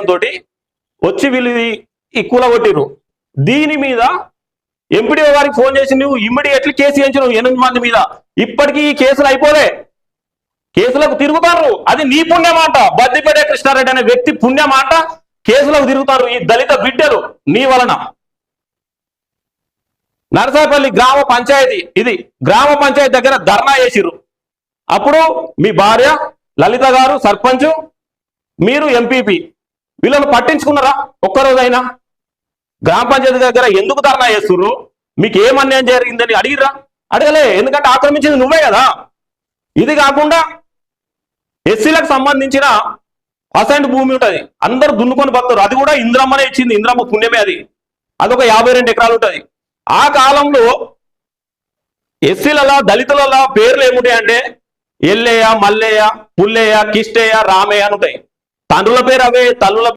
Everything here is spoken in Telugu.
తోటి వచ్చి వీళ్ళు ఈ కూలగొట్టిర్రు. దీని మీద ఎంపీడీఓ గారికి ఫోన్ చేసి నువ్వు ఇమ్మీడియట్లీ కేసు వేయించినావు 8 మంది మీద. ఇప్పటికీ ఈ కేసులు అయిపోలే, కేసులకు తిరుగుతారు. అది నీ పుణ్యమాట. బద్దిపేట కృష్ణారెడ్డి అనే వ్యక్తి పుణ్యమాట. కేసులకు తిరుగుతారు ఈ దళిత బిడ్డలు నీ వలన. నరసాపల్లి గ్రామ పంచాయతీ, ఇది గ్రామ పంచాయతీ దగ్గర ధర్నా చేసిర్రు. అప్పుడు మీ భార్య లలిత గారు సర్పంచ్, మీరు ఎంపీపీ, వీళ్ళను పట్టించుకున్నారా ఒక్కరోజైనా? గ్రామ పంచాయతీ దగ్గర ఎందుకు ధర్నా చేస్తుర్రు, మీకు ఏం అన్యాయం జరిగిందని అడిగిరా? అడగలే, ఎందుకంటే ఆక్రమించింది నువ్వే కదా. ఇది కాకుండా ఎస్సీలకు సంబంధించిన అసైన్డ్ భూమి ఉంటుంది, అందరూ దున్నుకొని బతారు. అది కూడా ఇంద్రమ్మనే ఇచ్చింది, ఇంద్రమ్మ పుణ్యమే. అదొక 52 ఎకరాలు ఉంటుంది. ఆ కాలంలో ఎస్సీలలో దళితులలో పేర్లు ఏముంటాయి అంటే ఎల్లయ్య, మల్లయ్య, పుల్లయ్య, కిష్టయ్య, రామయ్య అని ఉంటాయి. తండ్రుల పేరు అవే, తల్లుల